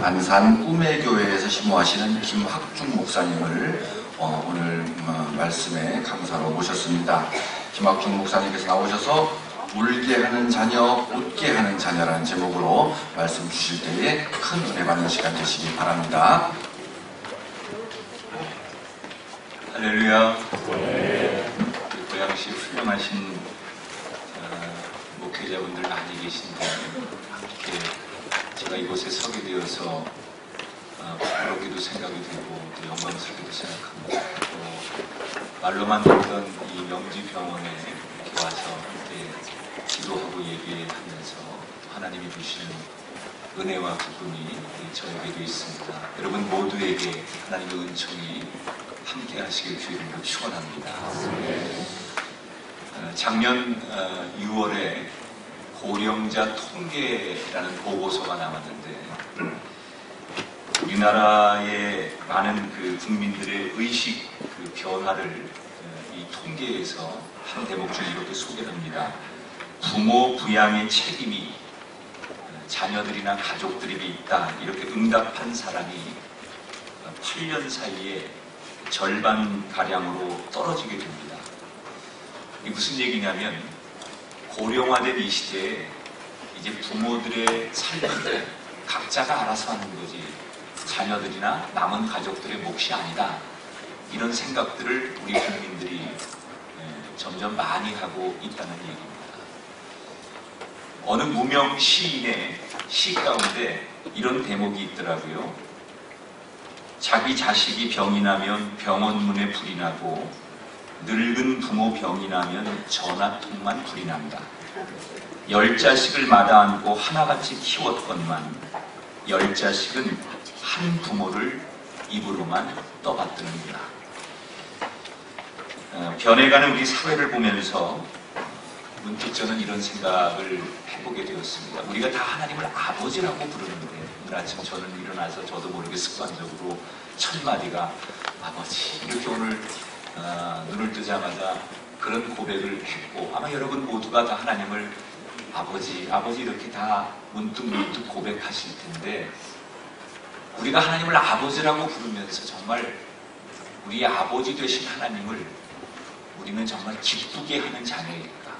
안산 꿈의 교회에서 심호하시는 김학중 목사님을 오늘 말씀에 강사로 모셨습니다. 김학중 목사님께서 나오셔서 울게 하는 자녀, 웃게 하는 자녀라는 제목으로 말씀 주실 때에 큰 은혜 받는 시간 되시기 바랍니다. 할렐루야. 고양시 훌륭하신 목회자분들 많이 계신데 이렇게 제가 이곳에 서게 되어서 부끄럽기도 생각이 되고 또 영광스럽게도 생각합니다. 또 말로만 듣던 이 명지병원에 이렇게 와서 이렇게 기도하고 얘기하면서 하나님이 주시는 은혜와 기쁨이 저에게도 있습니다. 여러분 모두에게 하나님의 은총이 함께 하시길 주님으로 축원합니다. 작년 6월에 고령자 통계라는 보고서가 나왔는데 우리나라의 많은 국민들의 의식 변화를 이 통계에서 한 대목 중에 이렇게 소개합니다. 부모 부양의 책임이 자녀들이나 가족들에게 있다. 이렇게 응답한 사람이 8년 사이에 절반가량으로 떨어지게 됩니다. 이게 무슨 얘기냐면 고령화된 이 시대에 이제 부모들의 삶을 각자가 알아서 하는 거지 자녀들이나 남은 가족들의 몫이 아니다. 이런 생각들을 우리 국민들이 점점 많이 하고 있다는 얘기입니다. 어느 무명 시인의 시 가운데 이런 대목이 있더라고요. 자기 자식이 병이 나면 병원 문에 불이 나고 늙은 부모 병이 나면 전화통만 불이 난다. 10자식을 마다 안고 하나같이 키웠건만 10자식은 한 부모를 입으로만 떠받드는구나. 변해가는 우리 사회를 보면서 문득 저는 이런 생각을 해보게 되었습니다. 우리가 다 하나님을 아버지라고 부르는데 오늘 아침 저는 일어나서 저도 모르게 습관적으로 첫 마디가 아버지 이렇게 오늘 눈을 뜨자마자 그런 고백을 했고 아마 여러분 모두가 다 하나님을 아버지 이렇게 다 문득 고백하실 텐데 우리가 하나님을 아버지라고 부르면서 정말 우리 아버지 되신 하나님을 우리는 정말 기쁘게 하는 자녀일까?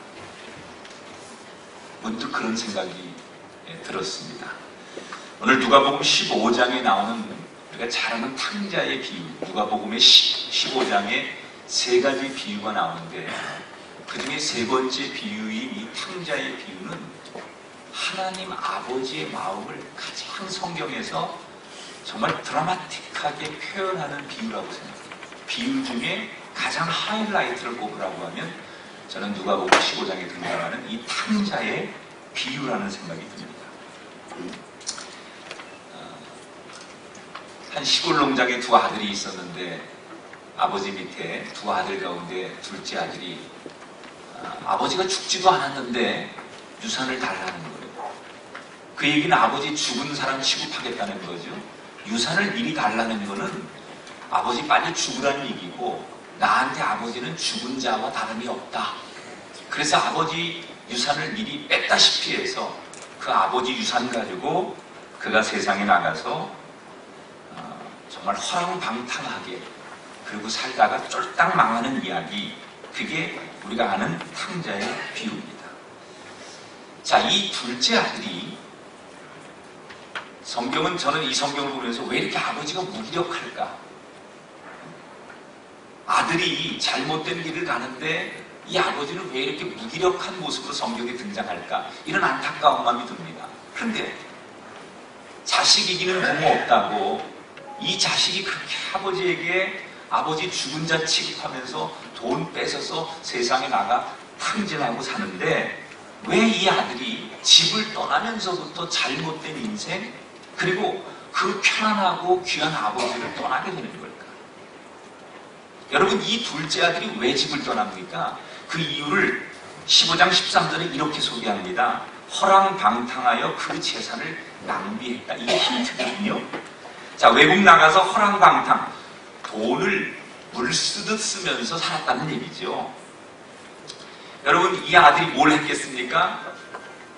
문득 그런 생각이 들었습니다. 오늘 누가복음 15장에 나오는 우리가 잘 아는 탕자의 비유, 누가복음의 15장에 3가지 비유가 나오는데 그 중에 3번째 비유인 이 탕자의 비유는 하나님 아버지의 마음을 가장 성경에서 정말 드라마틱하게 표현하는 비유라고 생각합니다. 비유 중에 가장 하이라이트를 꼽으라고 하면 저는 누가복음 15장에 등장하는 이 탕자의 비유라는 생각이 듭니다. 한 시골 농장에 2 아들이 있었는데 아버지 밑에 2 아들 가운데 둘째 아들이 아버지가 죽지도 않았는데 유산을 달라는 거예요. 그 얘기는 아버지 죽은 사람 취급하겠다는 거죠. 유산을 미리 달라는 거는 아버지 빨리 죽으라는 얘기고 나한테 아버지는 죽은 자와 다름이 없다. 그래서 아버지 유산을 미리 뺐다시피 해서 그 아버지 유산 가지고 그가 세상에 나가서 정말 허랑방탕하게 그리고 살다가 쫄딱 망하는 이야기, 그게 우리가 아는 탕자의 비유입니다. 자, 이 둘째 아들이 성경은 저는 이 성경을 보면서 왜 이렇게 아버지가 무기력할까? 아들이 잘못된 길을 가는데 이 아버지는 왜 이렇게 무기력한 모습으로 성경에 등장할까? 이런 안타까운 마음이 듭니다. 그런데 자식 이기는 부모 없다고 이 자식이 그렇게 아버지에게 아버지 죽은 자 취급하면서 돈 뺏어서 세상에 나가 탕진하고 사는데 왜 이 아들이 집을 떠나면서부터 잘못된 인생 그리고 그 편안하고 귀한 아버지를 떠나게 되는 걸까? 여러분 이 둘째 아들이 왜 집을 떠납니까? 그 이유를 15장 13절에 이렇게 소개합니다. 허랑방탕하여 그 재산을 낭비했다. 이게 힌트거든요. 자, 외국 나가서 허랑방탕, 돈을 물 쓰듯 쓰면서 살았다는 얘기죠. 여러분 이 아들이 뭘 했겠습니까?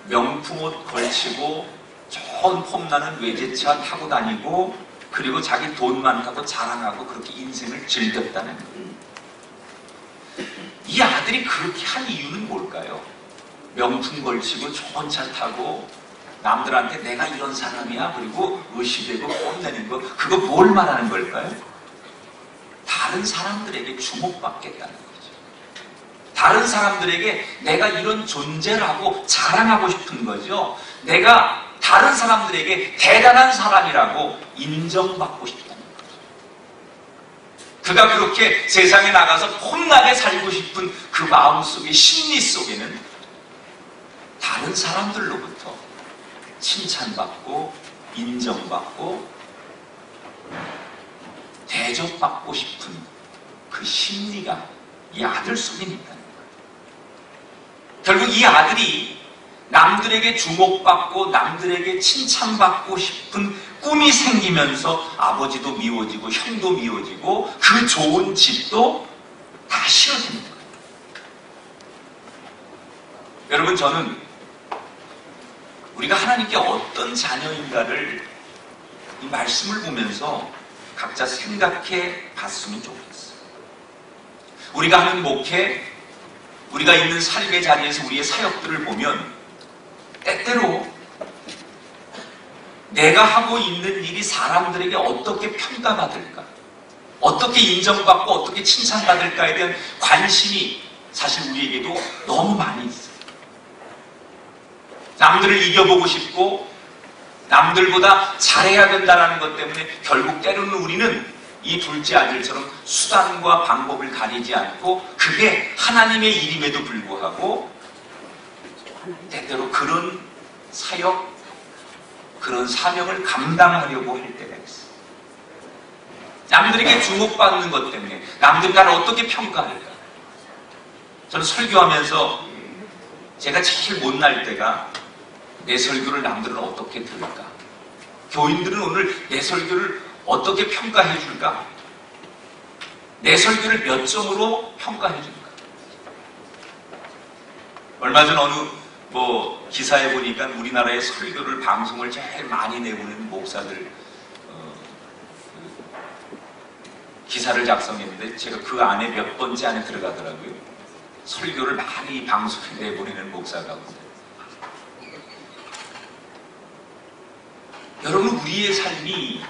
명품 옷 걸치고 좋은 폼나는 외제차 타고 다니고 그리고 자기 돈 많다고 자랑하고 그렇게 인생을 즐겼다는 거예요. 이 아들이 그렇게 한 이유는 뭘까요? 명품 걸치고 좋은 차 타고 남들한테 내가 이런 사람이야 그리고 의시되고 뽐내는 거, 그거 뭘 말하는 걸까요? 다른 사람들에게 주목받겠다는 거죠. 다른 사람들에게 내가 이런 존재라고 자랑하고 싶은 거죠. 내가 다른 사람들에게 대단한 사람이라고 인정받고 싶다는 거죠. 그가 그렇게 세상에 나가서 폼나게 살고 싶은 그 마음속의 심리 속에는 다른 사람들로부터 칭찬받고 인정받고 대접받고 싶은 그 심리가 이 아들 속에 있다는 거예요. 결국 이 아들이 남들에게 주목받고 남들에게 칭찬받고 싶은 꿈이 생기면서 아버지도 미워지고 형도 미워지고 그 좋은 집도 다 싫어지는 거예요. 여러분, 저는 우리가 하나님께 어떤 자녀인가를 이 말씀을 보면서 각자 생각해 봤으면 좋겠어요. 우리가 하는 목회, 우리가 있는 삶의 자리에서 우리의 사역들을 보면 때때로 내가 하고 있는 일이 사람들에게 어떻게 평가받을까, 어떻게 인정받고 어떻게 칭찬받을까에 대한 관심이 사실 우리에게도 너무 많이 있어요. 남들을 이겨보고 싶고 남들보다 잘해야 된다는 것 때문에 결국 때로는 우리는 이 둘째 아들처럼 수단과 방법을 가리지 않고 그게 하나님의 일임에도 불구하고 때때로 그런 사역, 그런 사명을 감당하려고 할 때가 있어요. 남들에게 주목받는 것 때문에 남들이 나를 어떻게 평가할까? 저는 설교하면서 제가 제일 못날 때가 내 설교를 남들은 어떻게 들을까? 교인들은 오늘 내 설교를 어떻게 평가해 줄까? 내 설교를 몇 점으로 평가해 줄까? 얼마 전 어느 기사에 보니까 우리나라의 설교를 방송을 제일 많이 내보내는 목사들 기사를 작성했는데 제가 그 안에 몇 번째 안에 들어가더라고요. 설교를 많이 방송에 내보내는 목사가. 여러분, 우리의 삶이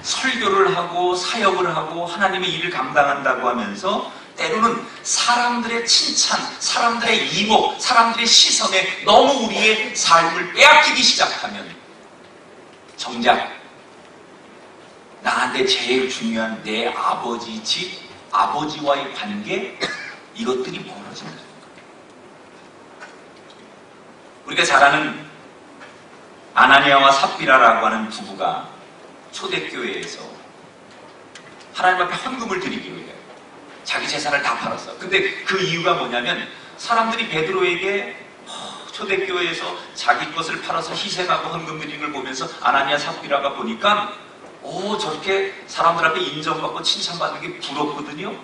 설교를 하고 사역을 하고 하나님의 일을 감당한다고 하면서 때로는 사람들의 칭찬, 사람들의 이목, 사람들의 시선에 너무 우리의 삶을 빼앗기기 시작하면 정작 나한테 제일 중요한 내 아버지 집, 아버지와의 관계, 이것들이 멀어진다. 우리가 잘 아는 아나니아와 삽비라라고 하는 부부가 초대교회에서 하나님 앞에 헌금을 드리기로 해요. 자기 재산을 다 팔았어. 근데 그 이유가 뭐냐면 사람들이 베드로에게 초대교회에서 자기 것을 팔아서 희생하고 헌금 드리는 걸 보면서 아나니아 삽비라가 보니까 저렇게 사람들 앞에 인정받고 칭찬받는 게 부럽거든요.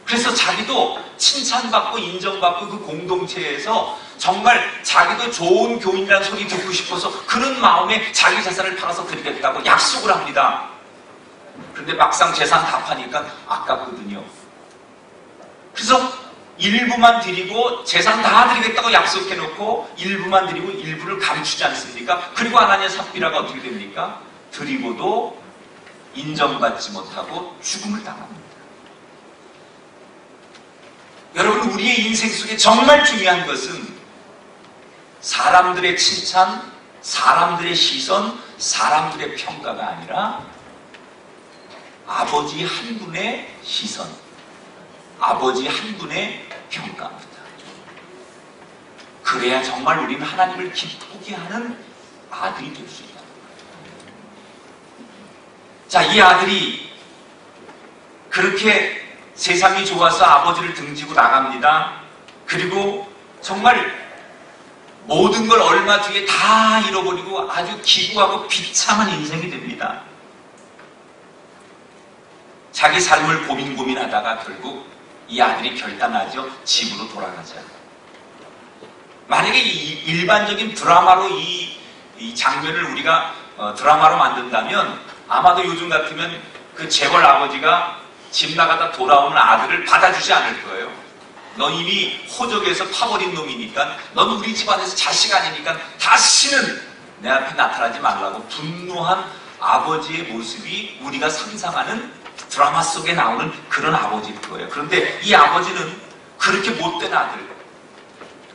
그래서 자기도 칭찬받고 인정받고 그 공동체에서 정말 자기도 좋은 교인이라는 소리 듣고 싶어서 그런 마음에 자기 재산을 팔아서 드리겠다고 약속을 합니다. 그런데 막상 재산 다 파니까 아깝거든요. 그래서 일부만 드리고 재산 다 드리겠다고 약속해놓고 일부만 드리고 일부를 감추지 않습니까? 그리고 아나니아 삽비라가 어떻게 됩니까? 드리고도 인정받지 못하고 죽음을 당합니다. 여러분, 우리의 인생 속에 정말 중요한 것은 사람들의 칭찬, 사람들의 시선, 사람들의 평가가 아니라 아버지 한 분의 시선, 아버지 한 분의 평가입니다. 그래야 정말 우리는 하나님을 기쁘게 하는 아들이 될 수 있다. 자, 이 아들이 그렇게 세상이 좋아서 아버지를 등지고 나갑니다. 그리고 정말 모든 걸 얼마 뒤에 다 잃어버리고 아주 기구하고 비참한 인생이 됩니다. 자기 삶을 고민하다가 결국 이 아들이 결단하죠. 집으로 돌아가자. 만약에 이 일반적인 드라마로 이 이 장면을 우리가 드라마로 만든다면 아마도 요즘 같으면 그 재벌 아버지가 집 나가다 돌아오는 아들을 받아주지 않을 거예요. 넌 이미 호적에서 파버린 놈이니까, 넌 우리 집안에서 자식 아니니까 다시는 내 앞에 나타나지 말라고 분노한 아버지의 모습이 우리가 상상하는 드라마 속에 나오는 그런 아버지일 거예요. 그런데 이 아버지는 그렇게 못된 아들,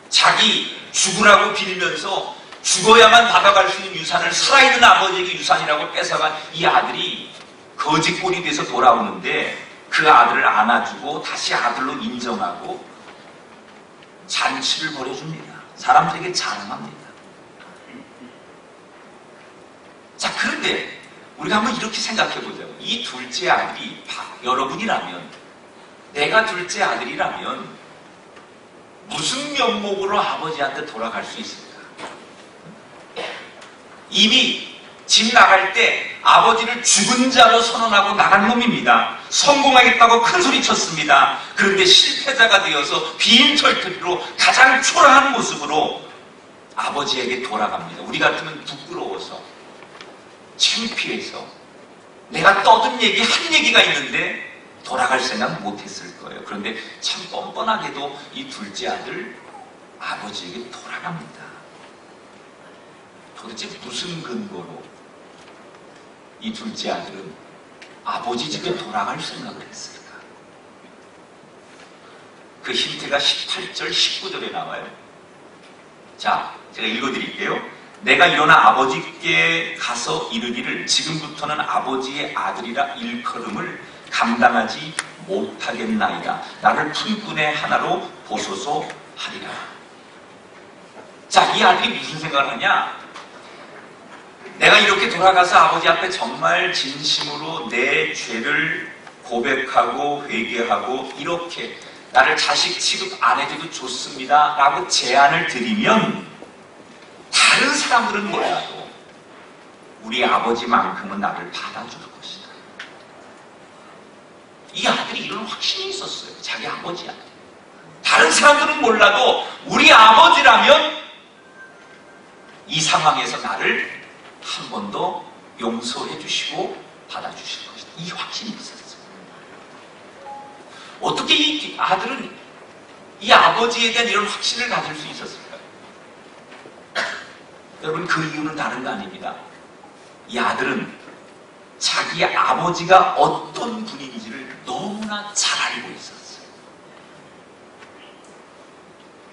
자기 죽으라고 빌면서 죽어야만 받아갈 수 있는 유산을 살아있는 아버지에게 유산이라고 뺏어간 이 아들이 거지꼴이 돼서 돌아오는데, 그 아들을 안아주고 다시 아들로 인정하고 잔치를 벌여줍니다. 사람들에게 자랑합니다. 자, 그런데 우리가 한번 이렇게 생각해 보자고요. 이 둘째 아들이 여러분이라면, 내가 둘째 아들이라면 무슨 면목으로 아버지한테 돌아갈 수 있을까? 이미 집 나갈 때 아버지를 죽은 자로 선언하고 나간 놈입니다. 성공하겠다고 큰 소리 쳤습니다. 그런데 실패자가 되어서 비인철터리로 가장 초라한 모습으로 아버지에게 돌아갑니다. 우리 같으면 부끄러워서, 창피해서, 내가 떠든 얘기 한 얘기가 있는데 돌아갈 생각 못했을 거예요. 그런데 참 뻔뻔하게도 이 둘째 아들 아버지에게 돌아갑니다. 도대체 무슨 근거로 이 둘째 아들은 아버지 집에 돌아갈 생각을 했을까? 그 힌트가 18절, 19절에 나와요. 자, 제가 읽어드릴게요. 내가 일어나 아버지께 가서 이르기를 지금부터는 아버지의 아들이라 일컬음을 감당하지 못하겠나이다. 나를 품꾼의 하나로 보소서 하리라. 자, 이 아들이 무슨 생각을 하냐? 내가 이렇게 돌아가서 아버지 앞에 정말 진심으로 내 죄를 고백하고 회개하고 이렇게 나를 자식 취급 안 해줘도 좋습니다 라고 제안을 드리면 다른 사람들은 몰라도 우리 아버지만큼은 나를 받아줄 것이다. 이 아들이 이런 확신이 있었어요. 자기 아버지한테. 다른 사람들은 몰라도 우리 아버지라면 이 상황에서 나를 한 번 더 용서해 주시고 받아주실 것이다. 이 확신이 있었어요. 어떻게 이 아들은 이 아버지에 대한 이런 확신을 가질 수 있었을까요? 여러분, 그 이유는 다른 거 아닙니다. 이 아들은 자기 아버지가 어떤 분인지를 너무나 잘 알고 있었어요.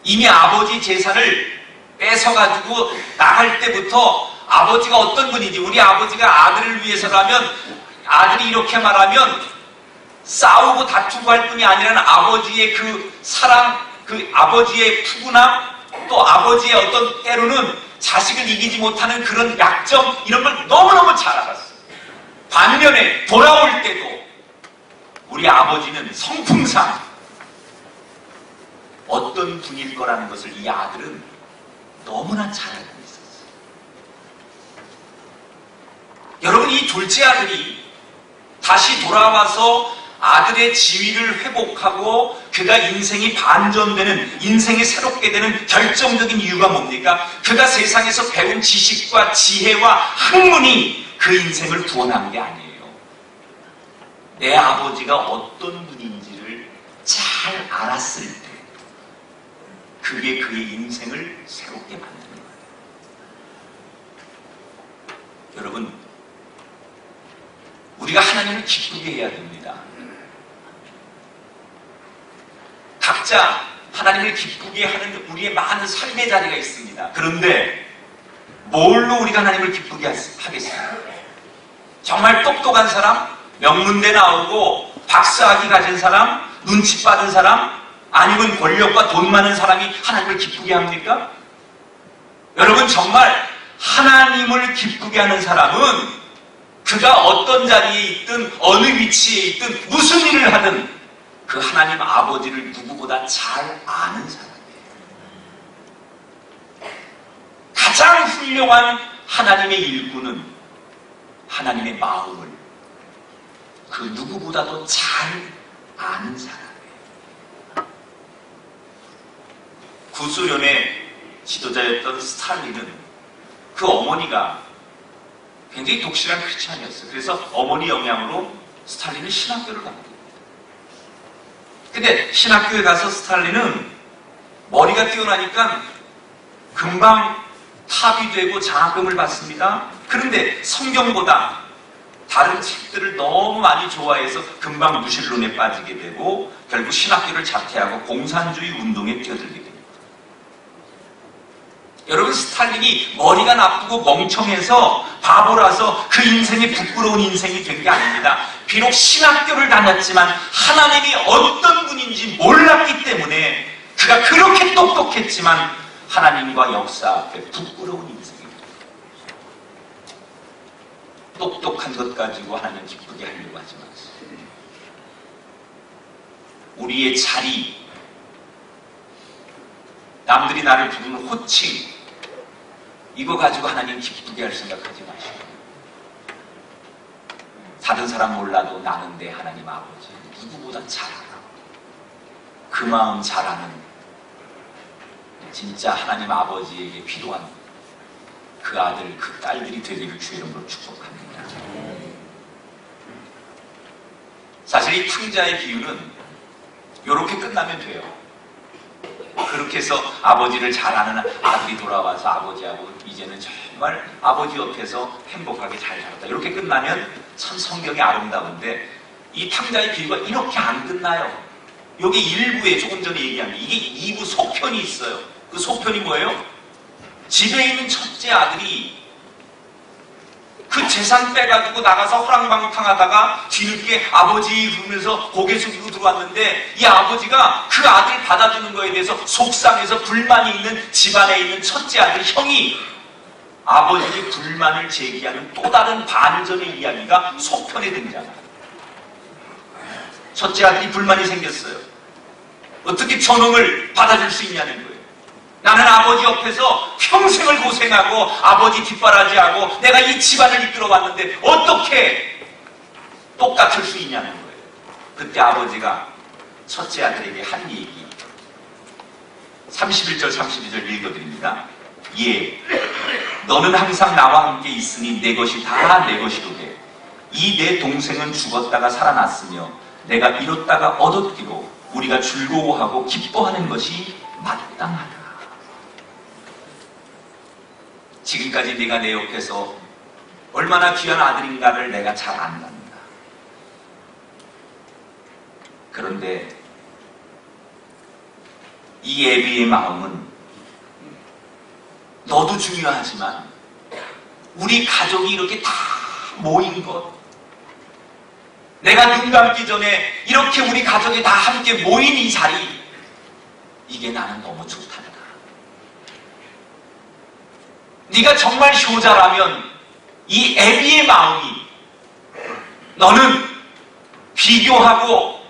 이미 아버지 재산을 뺏어가지고 나갈 때부터 아버지가 어떤 분인지, 우리 아버지가 아들을 위해서라면, 아들이 이렇게 말하면 싸우고 다투고 할 뿐이 아니라 아버지의 그 사랑, 그 아버지의 푸근함, 또 아버지의 어떤 때로는 자식을 이기지 못하는 그런 약점, 이런 걸 너무너무 잘 알았어요. 반면에 돌아올 때도 우리 아버지는 성품상 어떤 분일 거라는 것을 이 아들은 너무나 잘 알고 있었어요. 여러분, 이 둘째 아들이 다시 돌아와서 아들의 지위를 회복하고 그가 인생이 반전되는, 인생이 새롭게 되는 결정적인 이유가 뭡니까? 그가 세상에서 배운 지식과 지혜와 학문이 그 인생을 구원한 게 아니에요. 내 아버지가 어떤 분인지를 잘 알았을 때 그게 그의 인생을 새롭게 만드는 거예요. 여러분, 우리가 하나님을 기쁘게 해야 됩니다. 각자 하나님을 기쁘게 하는 우리의 많은 삶의 자리가 있습니다. 그런데 뭘로 우리가 하나님을 기쁘게 하겠습니까? 정말 똑똑한 사람, 명문대 나오고 박사학위 가진 사람, 눈치 빠른 사람, 아니면 권력과 돈 많은 사람이 하나님을 기쁘게 합니까? 여러분, 정말 하나님을 기쁘게 하는 사람은 그가 어떤 자리에 있든 어느 위치에 있든 무슨 일을 하든 그 하나님 아버지를 누구보다 잘 아는 사람이에요. 가장 훌륭한 하나님의 일꾼은 하나님의 마음을 그 누구보다도 잘 아는 사람이에요. 구소련의 지도자였던 스탈린은 그 어머니가 굉장히 독실한 크리스찬이었어요. 그래서 어머니 영향으로 스탈린은 신학교를 가게 됩니다. 근데 신학교에 가서 스탈린은 머리가 뛰어나니까 금방 탑이 되고 장학금을 받습니다. 그런데 성경보다 다른 책들을 너무 많이 좋아해서 금방 무신론에 빠지게 되고 결국 신학교를 자퇴하고 공산주의 운동에 뛰어들게 됩니다. 여러분, 스탈린이 머리가 나쁘고 멍청해서 바보라서 그 인생이 부끄러운 인생이 된 게 아닙니다. 비록 신학교를 다녔지만 하나님이 어떤 분인지 몰랐기 때문에 그가 그렇게 똑똑했지만 하나님과 역사 앞에 부끄러운 인생입니다. 똑똑한 것 가지고 하나님 기쁘게 하려고 하지 마세요. 우리의 자리, 남들이 나를 부르는 호칭, 이거 가지고 하나님 기쁘게 할 생각하지 마시고, 다른 사람 몰라도 나는 내 하나님 아버지 누구보다 잘 알아. 그 마음 잘 아는 진짜 하나님 아버지에게 필요한 그 아들, 그 딸들이 되기를 주의 이름으로 축복합니다. 사실 이 탕자의 비유는 이렇게 끝나면 돼요. 그렇게 해서 아버지를 잘 아는 아들이 돌아와서 아버지하고 이제는 정말 아버지 옆에서 행복하게 잘 살았다. 이렇게 끝나면 참 성경이 아름다운데 이 탕자의 비유가 이렇게 안 끝나요. 여기 1부에 조금 전에 얘기한 게 이게 2부 속편이 있어요. 그 속편이 뭐예요? 집에 있는 첫째 아들이 그 재산 빼가지고 나가서 호랑방탕하다가 뒤늦게 아버지 그러면서 고개 숙이고 들어왔는데 이 아버지가 그 아들 받아주는 거에 대해서 속상해서 불만이 있는 집안에 있는 첫째 아들 형이 아버지의 불만을 제기하는 또 다른 반전의 이야기가 속편에 등장합니다. 첫째 아들이 불만이 생겼어요. 어떻게 저놈을 받아줄 수 있냐는 거예요. 나는 아버지 옆에서 평생을 고생하고 아버지 뒷바라지하고 내가 이 집안을 이끌어 왔는데 어떻게 똑같을 수 있냐는 거예요. 그때 아버지가 첫째 아들에게 한 얘기 31절 32절 읽어드립니다. 예, 너는 항상 나와 함께 있으니 내 것이 다 내 것이로되 이 내 동생은 죽었다가 살아났으며 내가 잃었다가 얻었기로 우리가 즐거워하고 기뻐하는 것이 마땅하다. 지금까지 네가 내 옆에서 얼마나 귀한 아들인가를 내가 잘 안단다. 그런데 이 애비의 마음은 너도 중요하지만 우리 가족이 이렇게 다 모인 것, 내가 눈 감기 전에 이렇게 우리 가족이 다 함께 모인 이 자리, 이게 나는 너무 좋단다. 네가 정말 효자라면 이 애비의 마음이 너는 비교하고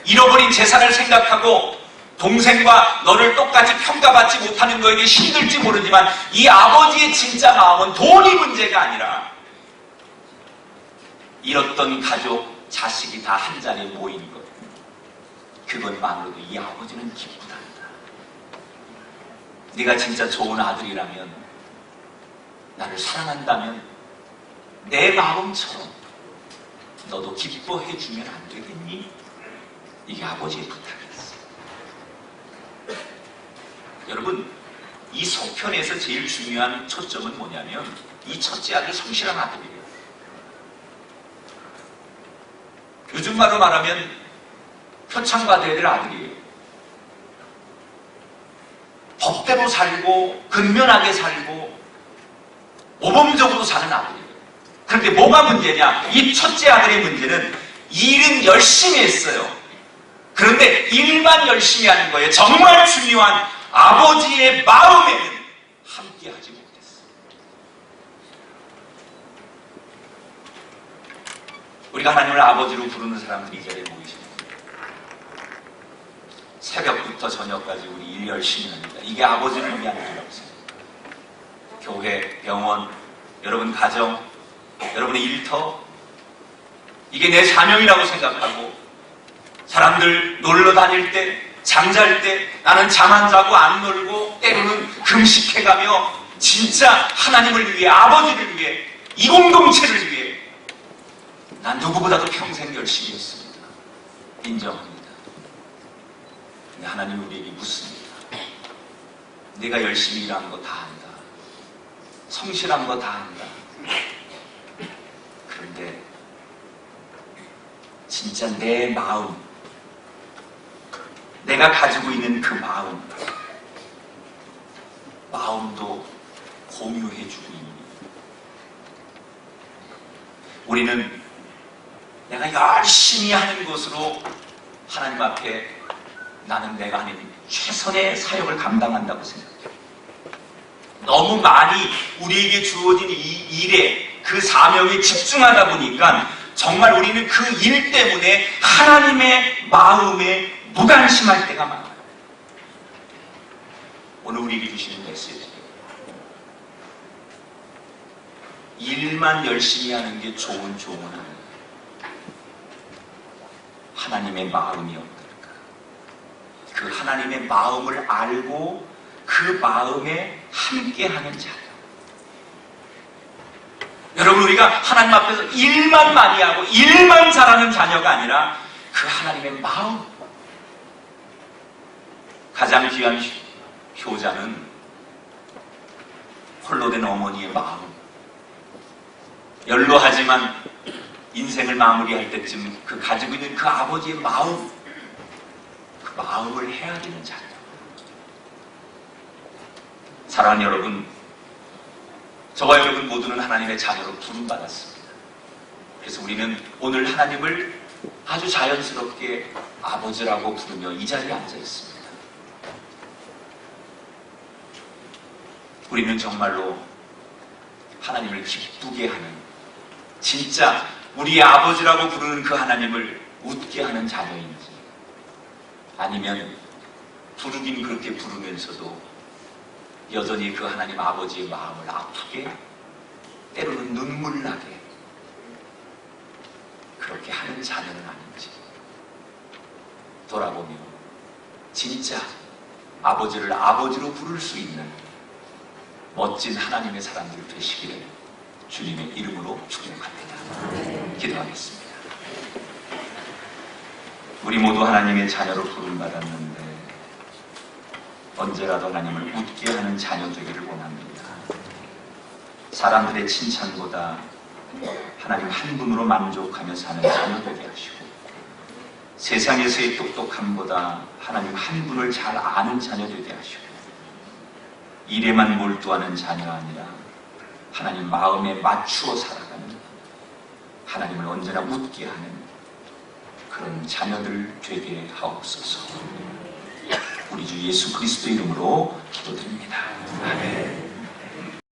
잃어버린 재산을 생각하고 동생과 너를 똑같이 평가받지 못하는 너에게 힘들지 모르지만 이 아버지의 진짜 마음은 돈이 문제가 아니라 잃었던 가족, 자식이 다 한 자리에 모인 것, 그것만으로도 이 아버지는 기쁘단다. 네가 진짜 좋은 아들이라면, 나를 사랑한다면 내 마음처럼 너도 기뻐해 주면 안 되겠니? 이게 아버지의 부탁이었어요. 여러분, 이 속편에서 제일 중요한 초점은 뭐냐면 이 첫째 아들 성실한 아들이에요. 요즘 말로 말하면 표창받아야 될 아들이에요. 법대로 살고 근면하게 살고 모범적으로 사는 아들이에요. 그런데 뭐가 문제냐? 이 첫째 아들의 문제는 일은 열심히 했어요. 그런데 일만 열심히 하는 거예요. 정말 중요한 아버지의 마음에는 함께하지 못했어요. 우리가 하나님을 아버지로 부르는 사람들이 이 자리에 모이십니다. 새벽부터 저녁까지 우리 일 열심히 합니다. 이게 아버지를 위한 일이라고 생각합니다. 교회, 병원, 여러분 가정, 여러분의 일터, 이게 내 사명이라고 생각하고 사람들 놀러 다닐 때, 잠잘 때 나는 잠 안 자고 안 놀고 때로는 금식해가며 진짜 하나님을 위해, 아버지를 위해, 이 공동체를 위해 난 누구보다도 평생 열심히 했습니다. 인정합니다. 근데 하나님 우리에게 묻습니다. 내가 열심히 일한 거 다 한다. 성실한 거 다 한다. 그런데 진짜 내 마음, 내가 가지고 있는 그 마음도 공유해주고 있는. 우리는 내가 열심히 하는 것으로 하나님 앞에 나는 내가 하는 최선의 사역을 감당한다고 생각해요. 너무 많이 우리에게 주어진 이 일에, 그 사명에 집중하다 보니까 정말 우리는 그 일 때문에 하나님의 마음에 무관심할 때가 많아요. 오늘 우리에게 주시는 메시지, 일만 열심히 하는 게 좋은 아니에요. 하나님의 마음이 어떨까? 그 하나님의 마음을 알고 그 마음에 함께하는 자녀. 여러분, 우리가 하나님 앞에서 일만 많이 하고 일만 잘하는 자녀가 아니라 그 하나님의 마음. 가장 귀한 효자는 홀로 된 어머니의 마음. 연로하지만 인생을 마무리할 때쯤 그 가지고 있는 그 아버지의 마음, 그 마음을 헤아리는 자녀. 사랑하는 여러분, 저와 여러분 모두는 하나님의 자녀로 부름받았습니다. 그래서 우리는 오늘 하나님을 아주 자연스럽게 아버지라고 부르며 이 자리에 앉아 있습니다. 우리는 정말로 하나님을 기쁘게 하는, 진짜 우리의 아버지라고 부르는 그 하나님을 웃게 하는 자녀인지, 아니면 부르긴 그렇게 부르면서도 여전히 그 하나님 아버지의 마음을 아프게, 때로는 눈물 나게 그렇게 하는 자녀는 아닌지 돌아보며 진짜 아버지를 아버지로 부를 수 있는 멋진 하나님의 사람들 되시기를 주님의 이름으로 축복합니다. 기도하겠습니다. 우리 모두 하나님의 자녀로 부름받았는데 언제라도 하나님을 웃게 하는 자녀 되기를 원합니다. 사람들의 칭찬보다 하나님 한 분으로 만족하며 사는 자녀 되게 하시고, 세상에서의 똑똑함보다 하나님 한 분을 잘 아는 자녀 되게 하시고, 일에만 몰두하는 자녀가 아니라 하나님 마음에 맞추어 살아가는, 하나님을 언제나 웃게 하는 그런 자녀들 되게 하옵소서. 우리 주 예수 그리스도 이름으로 기도드립니다. 아멘.